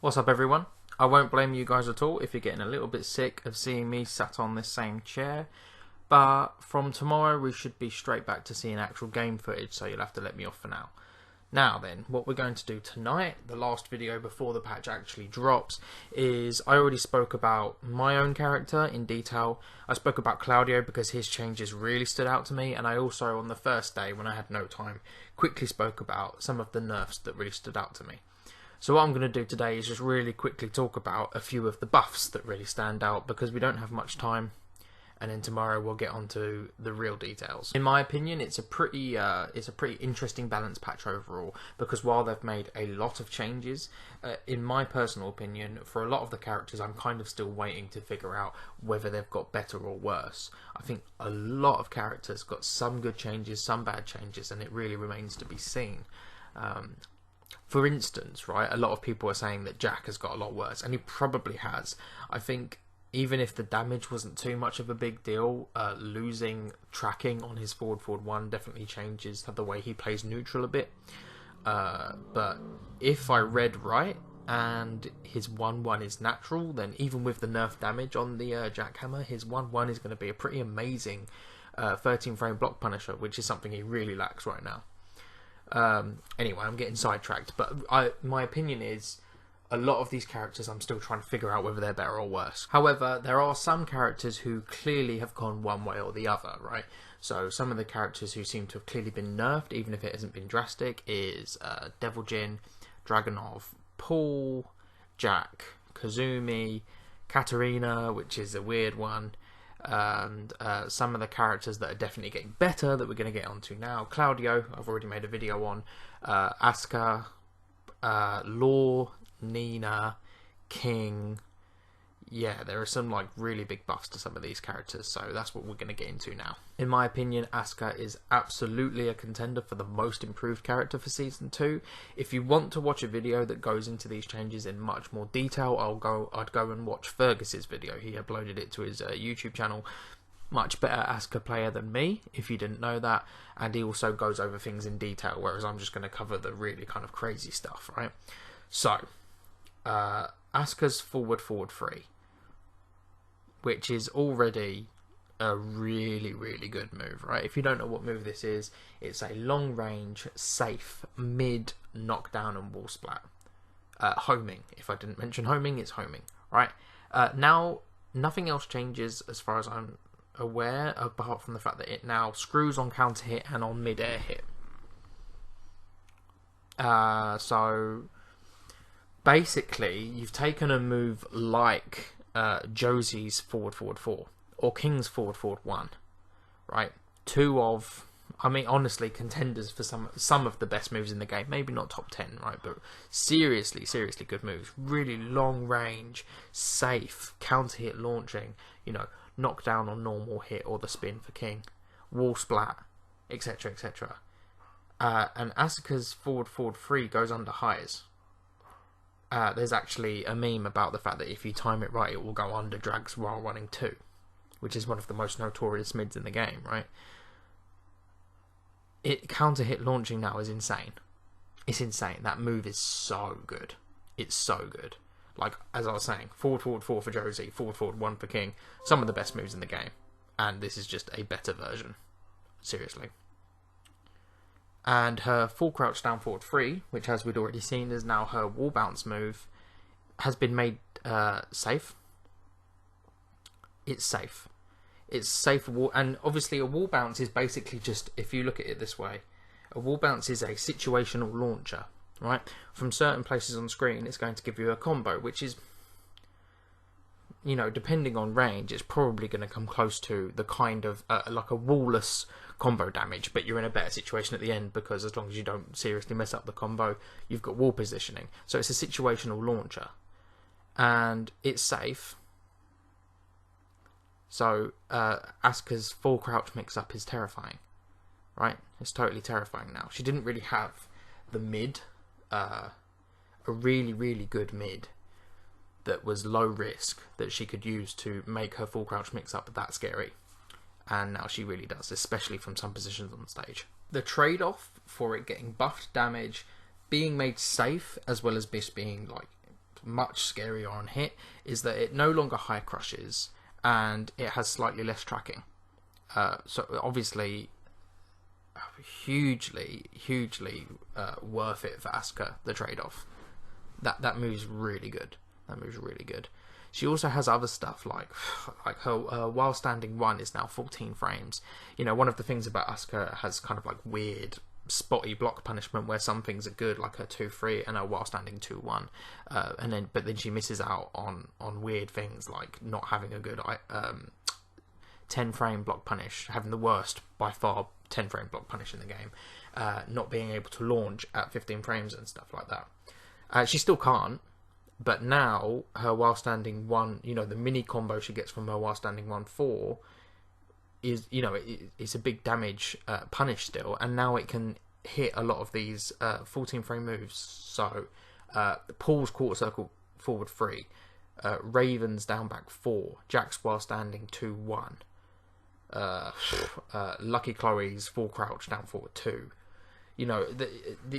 What's up everyone? I won't blame you guys at all if you're getting a little bit sick of seeing me sat on this same chair, but from tomorrow we should be straight back to seeing actual game footage, so you'll have to let me off for now. Now then, what we're going to do tonight, the last video before the patch actually drops, is I already spoke about my own character in detail. I spoke about Claudio because his changes really stood out to me, and I also, on the first day when I had no time, quickly spoke about some of the nerfs that really stood out to me. So what I'm going to do today is just really quickly talk about a few of the buffs that really stand out, because we don't have much time, and then tomorrow we'll get onto the real details. In my opinion, it's a pretty interesting balanced patch overall, because while they've made a lot of changes, in my personal opinion, for a lot of the characters I'm kind of still waiting to figure out whether they've got better or worse. I think a lot of characters got some good changes, some bad changes, and it really remains to be seen. For instance, right, a lot of people are saying that Jack has got a lot worse, and he probably has. I think even if the damage wasn't too much of a big deal, losing tracking on his forward 1 definitely changes the way he plays neutral a bit. But if I read right, and his 1-1 is natural, then even with the nerf damage on the jackhammer, his 1-1 is going to be a pretty amazing 13 frame block punisher, which is something he really lacks right now. Anyway, I'm getting sidetracked, but my opinion is a lot of these characters I'm still trying to figure out whether they're better or worse. However, there are some characters who clearly have gone one way or the other, right? So some of the characters who seem to have clearly been nerfed, even if it hasn't been drastic, is Devil Jin, Dragunov, Paul, Jack, Kazumi, Katarina, which is a weird one, and some of the characters that are definitely getting better that we're going to get onto now. Claudio, I've already made a video on. Asuka, Law, Nina, King. Yeah, there are some like really big buffs to some of these characters, so that's what we're going to get into now. In my opinion, Asuka is absolutely a contender for the most improved character for Season 2. If you want to watch a video that goes into these changes in much more detail, I'd go and watch Fergus's video. He uploaded it to his YouTube channel. Much better Asuka player than me, if you didn't know that, and he also goes over things in detail, whereas I'm just going to cover the really kind of crazy stuff, right? So, Asuka's forward 3, which is already a really, really good move, right? If you don't know what move this is, it's a long range, safe, mid, knockdown and wall splat. Homing. If I didn't mention homing, it's homing, right? Now, nothing else changes as far as I'm aware, apart from the fact that it now screws on counter hit and on mid-air hit. So, basically, you've taken a move like Josie's forward 4 or King's forward 1, right? Two of, I mean, honestly, contenders for some of the best moves in the game. Maybe not top 10, right? But seriously good moves. Really long range, safe, counter hit launching, you know, knockdown on normal hit or the spin for King, wall splat, etc, etc. And Asuka's forward 3 goes under highs. There's actually a meme about the fact that if you time it right, it will go under drags while running 2, which is one of the most notorious mids in the game, right? It counter hit launching now is insane. It's insane. That move is so good. It's so good. Like, as I was saying, forward 4 for Josie, forward 1 for King. Some of the best moves in the game. And this is just a better version. Seriously. And her full crouch down forward 3, which as we'd already seen is now her wall bounce move, has been made safe. It's safe. It's safe, and obviously a wall bounce is basically just, if you look at it this way, a wall bounce is a situational launcher, right? From certain places on screen, it's going to give you a combo, which is, you know, depending on range, it's probably going to come close to the kind of, like a wall-less combo damage, but you're in a better situation at the end, because as long as you don't seriously mess up the combo, you've got wall positioning. So it's a situational launcher. And it's safe. So, Asuka's full crouch mix-up is terrifying. Right? It's totally terrifying now. She didn't really have the mid, a really, really good mid, that was low risk, that she could use to make her full crouch mix up that scary. And now she really does, especially from some positions on the stage. The trade-off for it getting buffed damage, being made safe, as well as this being like much scarier on hit is that it no longer high crushes and it has slightly less tracking. So obviously, hugely worth it for Asuka, the trade-off. That move's really good. She also has other stuff like her while standing 1 is now 14 frames. You know, one of the things about Asuka has kind of like weird spotty block punishment where some things are good, like her 2-3 and her while standing 2-1, but then she misses out on weird things like not having a good 10 frame block punish, having the worst by far 10 frame block punish in the game, not being able to launch at 15 frames and stuff like that. She still can't, but now her while standing 1, you know, the mini combo she gets from her while standing 1-4 is, you know, it's a big damage punish still, and now it can hit a lot of these 14 frame moves. So Paul's quarter circle forward 3, Raven's down back 4, Jack's while standing 2-1, Lucky Chloe's full crouch down forward 2. You know,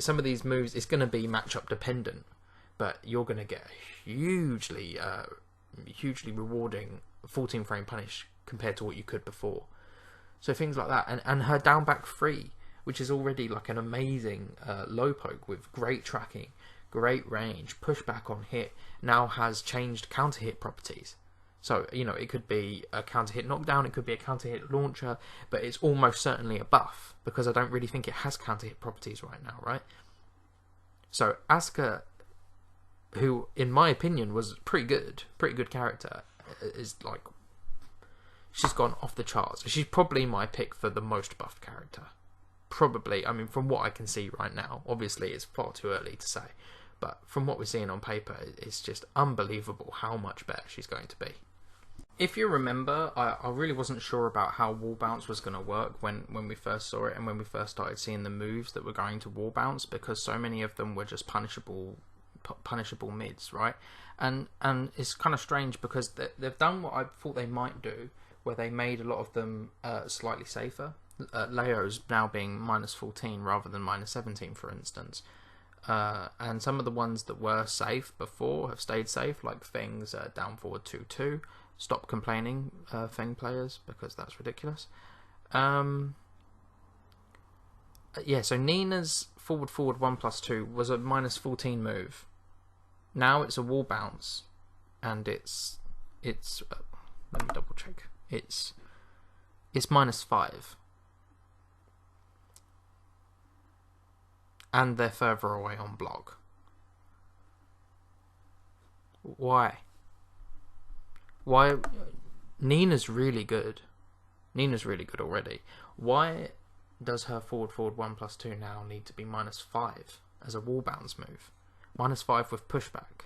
some of these moves, it's going to be matchup dependent, but you're going to get a hugely rewarding 14 frame punish compared to what you could before. So things like that, and her down back 3, which is already like an amazing low poke with great tracking, great range, pushback on hit, now has changed counter hit properties. So, you know, it could be a counter hit knockdown, it could be a counter hit launcher, but it's almost certainly a buff, because I don't really think it has counter hit properties right now, right? So Asuka, who in my opinion was pretty good character, is like, she's gone off the charts. She's probably my pick for the most buffed character. Probably, I mean, from what I can see right now. Obviously, it's far too early to say. But from what we're seeing on paper, it's just unbelievable how much better she's going to be. If you remember, I really wasn't sure about how wall bounce was going to work when we first saw it and when we first started seeing the moves that were going to wall bounce, because so many of them were just punishable mids, right? And it's kind of strange because they've done what I thought they might do, where they made a lot of them slightly safer. Leo's now being -14 rather than -17, for instance. And some of the ones that were safe before have stayed safe, like Feng's down forward 2-2. Stop complaining, Feng players, because that's ridiculous. Yeah, so Nina's forward 1+2 was a -14 move. Now it's a wall bounce, and it's let me double check. It's -5. And they're further away on block. Why? Nina's really good. Nina's really good already. Why does her forward 1+2 now need to be -5 as a wall bounce move? -5 with pushback.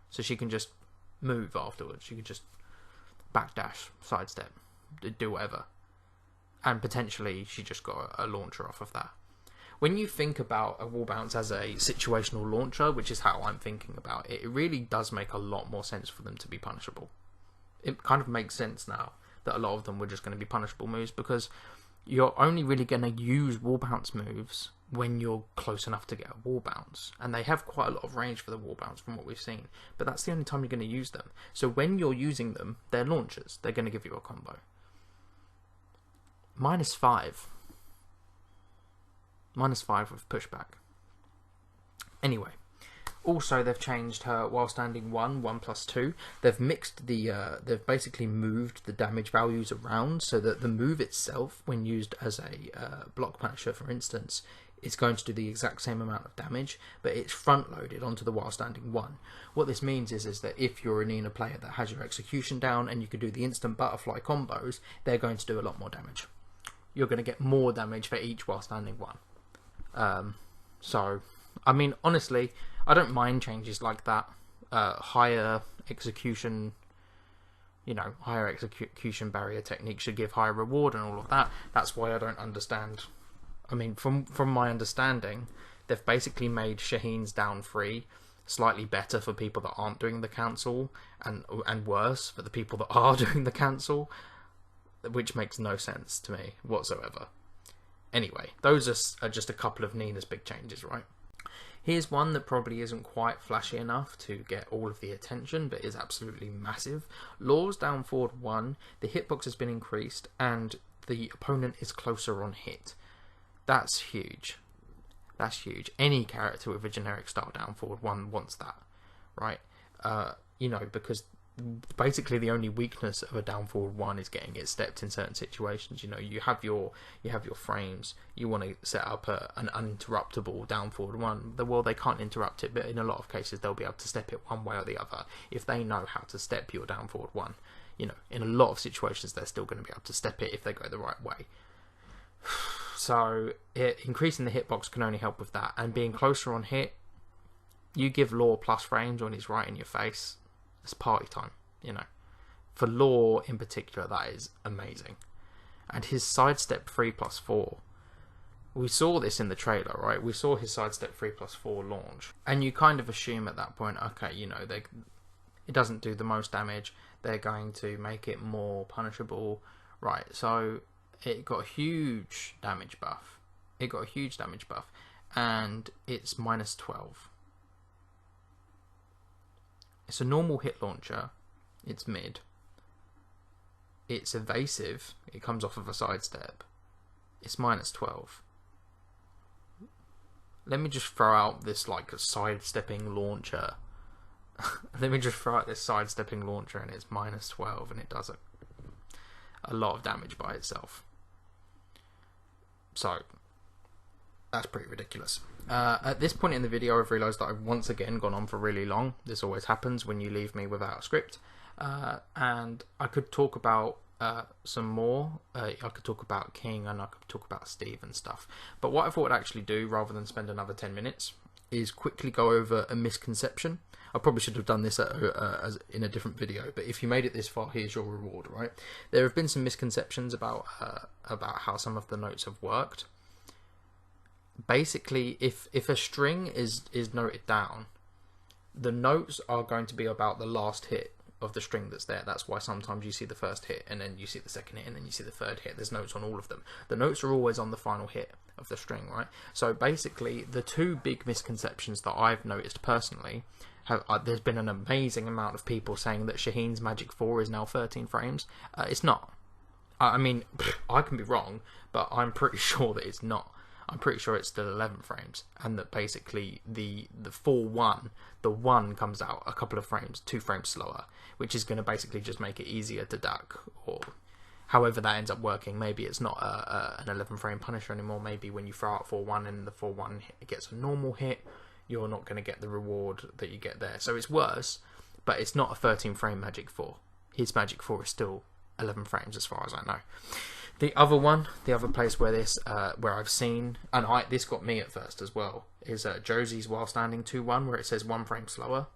So she can just move afterwards. She can just backdash, sidestep, do whatever. And potentially she just got a launcher off of that. When you think about a wall bounce as a situational launcher, which is how I'm thinking about it, it really does make a lot more sense for them to be punishable. It kind of makes sense now that a lot of them were just going to be punishable moves, because you're only really going to use wall bounce moves when you're close enough to get a wall bounce. And they have quite a lot of range for the wall bounce from what we've seen. But that's the only time you're going to use them. So when you're using them, they're launchers. They're going to give you a combo. -5. -5 with pushback. Anyway, also they've changed her while standing 1+2. They've mixed they've basically moved the damage values around so that the move itself, when used as a block punisher, for instance, is going to do the exact same amount of damage, but it's front loaded onto the while standing 1. What this means is that if you're a Nina player that has your execution down and you can do the instant butterfly combos, they're going to do a lot more damage. You're going to get more damage for each while standing 1. So, I mean, honestly, I don't mind changes like that. Higher execution, higher execution barrier technique should give higher reward and all of that. That's why I don't understand. I mean, from my understanding, they've basically made Shaheen's down 3 slightly better for people that aren't doing the cancel, and worse for the people that are doing the cancel, which makes no sense to me whatsoever. Anyway, those are just a couple of Nina's big changes, right? Here's one that probably isn't quite flashy enough to get all of the attention, but is absolutely massive. Law's down forward 1, the hitbox has been increased, and the opponent is closer on hit. That's huge. That's huge. Any character with a generic style down forward 1 wants that, right? You know, because basically the only weakness of a down forward 1 is getting it stepped in certain situations. You know, you have your frames, you want to set up an uninterruptible down forward 1. Well, they can't interrupt it, but in a lot of cases they'll be able to step it one way or the other if they know how to step your down forward 1. You know, in a lot of situations they're still going to be able to step it if they go the right way. So increasing the hitbox can only help with that, and being closer on hit, you give Law plus frames when he's right in your face, it's party time, you know. For Law in particular, that is amazing. And his sidestep 3+4, we saw this in the trailer, right? We saw his sidestep 3+4 launch, and you kind of assume at that point, okay, you know, it doesn't do the most damage, they're going to make it more punishable, right? So it got a huge damage buff. And it's -12. It's a normal hit launcher. It's mid. It's evasive. It comes off of a sidestep. It's -12. Let me just throw out this like a sidestepping launcher. And it's -12, and it does a lot of damage by itself. So that's pretty ridiculous. At this point in the video, I've realised that I've once again gone on for really long. This always happens when you leave me without a script. And I could talk about some more. I could talk about King, and I could talk about Steve and stuff. But what I thought I'd actually do, rather than spend another 10 minutes, is quickly go over a misconception. I probably should have done this as in a different video, but if you made it this far, here's your reward, right? There have been some misconceptions about how some of the notes have worked. Basically, if a string is noted down, the notes are going to be about the last hit of the string that's there. That's why sometimes you see the first hit, and then you see the second hit, and then you see the third hit. There's notes on all of them. The notes are always on the final hit of the string, right? So basically, the two big misconceptions that I've noticed personally there's been an amazing amount of people saying that Shaheen's Magic 4 is now 13 frames. It's not. I mean, I can be wrong, but I'm pretty sure that it's not. I'm pretty sure it's still 11 frames, and that basically the 4-1, the 1 comes out a couple of frames, 2 frames slower, which is going to basically just make it easier to duck, or however that ends up working. Maybe it's not an 11 frame punisher anymore. Maybe when you throw out 4-1 and the 4-1 gets a normal hit, you're not going to get the reward that you get there. So it's worse, but it's not a 13 frame Magic 4. His Magic 4 is still 11 frames as far as I know. The other place where where I've seen, and this got me at first as well, is Josie's while standing 2-1, where it says 1 frame slower.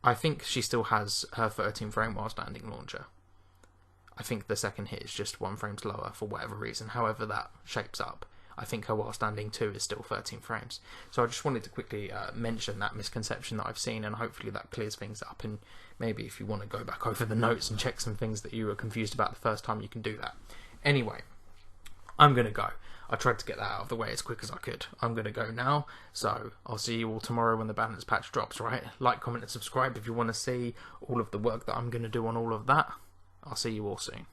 I think she still has her 13 frame while standing launcher. I think the second hit is just 1 frame slower for whatever reason, however that shapes up. I think her while standing 2 is still 13 frames. So I just wanted to quickly mention that misconception that I've seen, and hopefully that clears things up. And maybe if you want to go back over the notes and check some things that you were confused about the first time, you can do that. Anyway, I'm going to go. I tried to get that out of the way as quick as I could. I'm going to go now, so I'll see you all tomorrow when the balance patch drops, right? Like, comment and subscribe if you want to see all of the work that I'm going to do on all of that. I'll see you all soon.